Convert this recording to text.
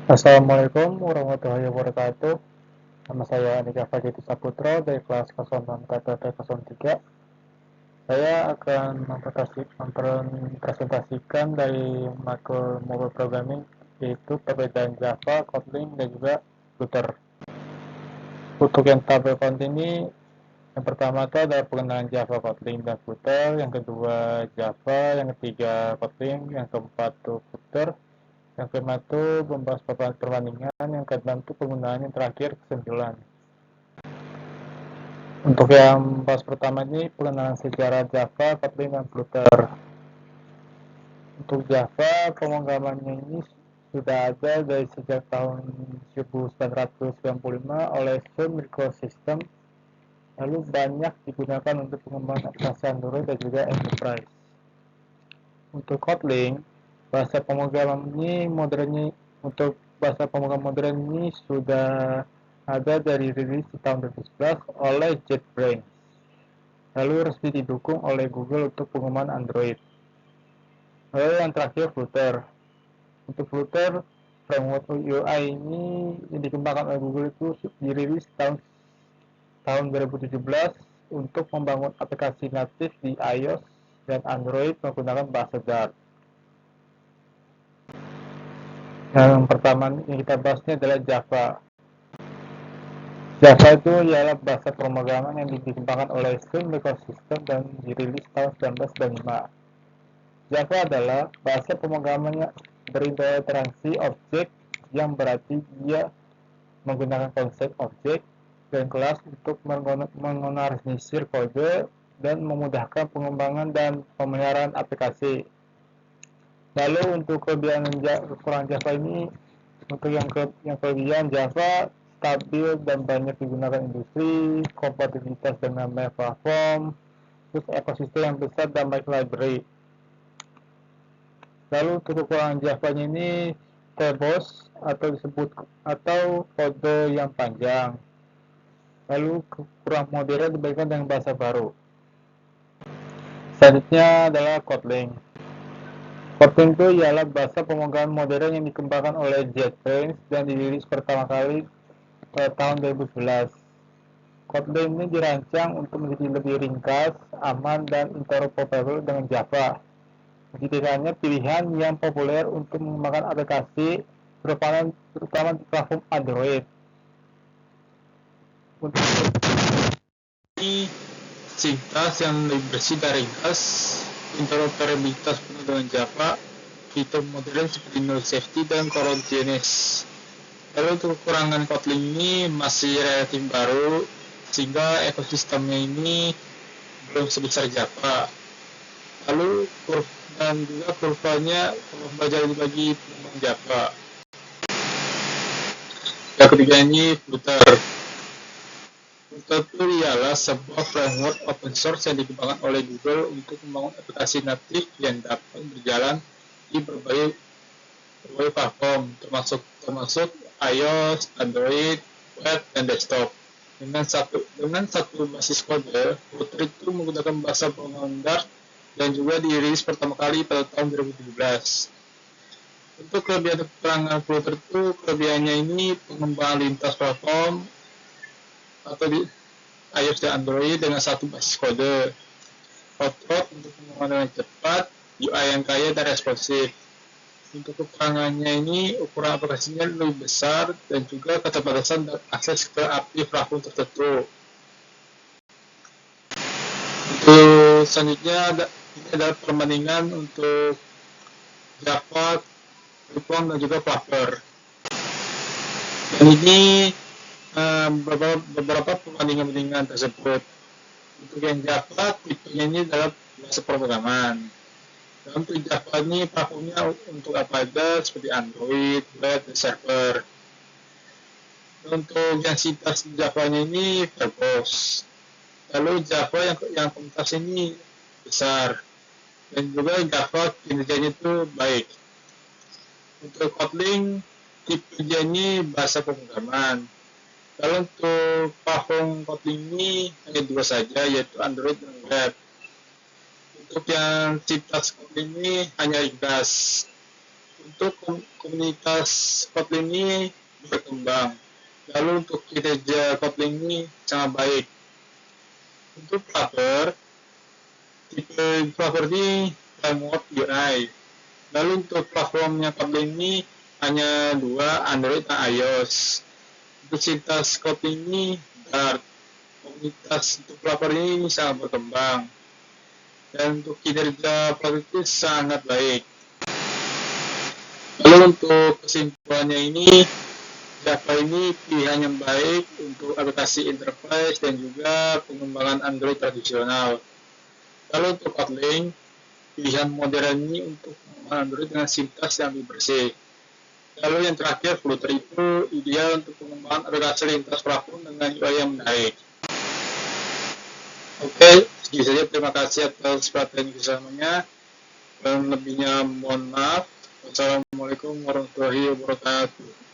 Assalamualaikum warahmatullahi wabarakatuh. Nama saya Andika Fajiti Saputra dari kelas 06 KTP 03. Saya akan mempresentasikan dari matkul mobile programming, yaitu perbedaan Java, Kotlin, dan juga Flutter. Untuk yang tabel konten ini, yang pertama itu adalah pengenalan Java, Kotlin, dan Flutter. Yang kedua Java, yang ketiga Kotlin, yang keempat itu Flutter. Yang kelima itu membahas perbandingan, yang keenam itu penggunaan, yang terakhir kesimpulan. Untuk yang bahas pertama ini pengenalan sejarah Java, Kotlin, dan Flutter. Untuk Java, pemrogramannya ini sudah ada dari sejak tahun 1995 oleh Sun Microsystem, lalu banyak digunakan untuk pengembangan aplikasi Android dan juga Enterprise. Untuk Kotlin, bahasa pemrograman ini modern ini sudah ada dari rilis di tahun 2011 oleh JetBrains, lalu resmi didukung oleh Google untuk pengembangan Android. Lalu yang terakhir Flutter. Untuk Flutter, framework UI ini yang dikembangkan oleh Google itu dirilis tahun 2017 untuk membangun aplikasi natif di iOS dan Android menggunakan bahasa Dart. Yang pertama yang kita bahasnya adalah Java. Java itu ialah bahasa pemrograman yang dikembangkan oleh Sun Microsystem dan dirilis tahun 1995. Java adalah bahasa pemrograman yang berintegrasi objek, yang berarti dia menggunakan konsep objek dan kelas untuk mengorganisir kode dan memudahkan pengembangan dan pemeliharaan aplikasi. Lalu untuk kekurangan Java ini, untuk yang kelebihan Java stabil dan banyak digunakan industri, kompatibilitas dengan banyak platform, terus ekosistem yang besar dan banyak library. Lalu untuk kekurangan Java-nya ini verbose atau kode yang panjang. Lalu kurang modern dibandingkan dengan bahasa baru. Selanjutnya adalah Kotlin. Kotlin itu ialah bahasa pemrograman modern yang dikembangkan oleh JetBrains dan dirilis pertama kali tahun 2011. Kotlin ini dirancang untuk menjadi lebih ringkas, aman, dan interoperable dengan Java. Dijadikannya pilihan yang populer untuk mengembangkan aplikasi, terutama di platform Android. Untuk ini sintas yang lebih bersih dan ringkas, interoperabilitas penuh dengan Java, fitur modern seperti null safety dan coroutines. Lalu untuk kekurangan Kotlin ini masih relatif baru, sehingga ekosistemnya ini belum sebesar Java. Lalu kurvanya belajar bagi pengembang Java. Yang ketiga ini Flutter. Flutter itu ialah sebuah framework open source yang dikembangkan oleh Google untuk membangun aplikasi natif yang dapat berjalan di berbagai platform, termasuk iOS, Android, web, dan desktop. Dengan satu basis kode, Flutter itu menggunakan bahasa pemrograman Dart dan juga dirilis pertama kali pada tahun 2017. Untuk kelebihan dan kekurangan Flutter itu, kelebihannya ini pengembangan lintas platform atau di iOS dan Android dengan satu basis kode, hot untuk pengembangan yang cepat, UI yang kaya dan responsif. Untuk kekurangannya ini, ukuran aplikasinya lebih besar dan juga keterbatasan dan akses ke API platform tertentu. Untuk selanjutnya ini adalah perbandingan untuk Java, Python, dan juga Flutter. Dan ini beberapa perbandingan tersebut. Untuk yang Java, tipenya ini adalah bahasa pemrograman. Dan untuk Java ini platformnya untuk apa aja seperti Android, web, dan server. Untuk yang sintas Java-nya ini verbose. Lalu Java yang komunitas ini besar. Dan juga Java kinerjanya itu baik. Untuk Kotlin, tipe ini bahasa pemrograman. Lalu untuk platform Kotlin ini hanya dua saja, yaitu Android dan web. Untuk yang sintas Kotlin ini hanya ringkas. Untuk komunitas Kotlin ini berkembang. Lalu untuk kinerja Kotlin ini sangat baik. Untuk Flutter, tipe Flutter ini framework UI. Lalu untuk platformnya Kotlin ini hanya dua, Android dan iOS. Untuk sintas Kotlin ini Dart. Komunitas untuk Flutter ini sangat berkembang. Dan untuk kinerja Flutter itu sangat baik. Lalu untuk kesimpulannya ini, Java ini pilihan yang baik untuk aplikasi enterprise dan juga pengembangan Android tradisional. Lalu untuk Kotlin, pilihan modern ini untuk Android dengan sintaks yang lebih bersih. Lalu yang terakhir, Flutter itu ideal untuk pengembangan aplikasi lintas platform dengan UI yang menarik. Oke, segitu saja. Terima kasih atas perhatian kebersamanya. Dan lebihnya mohon maaf. Wassalamualaikum warahmatullahi wabarakatuh.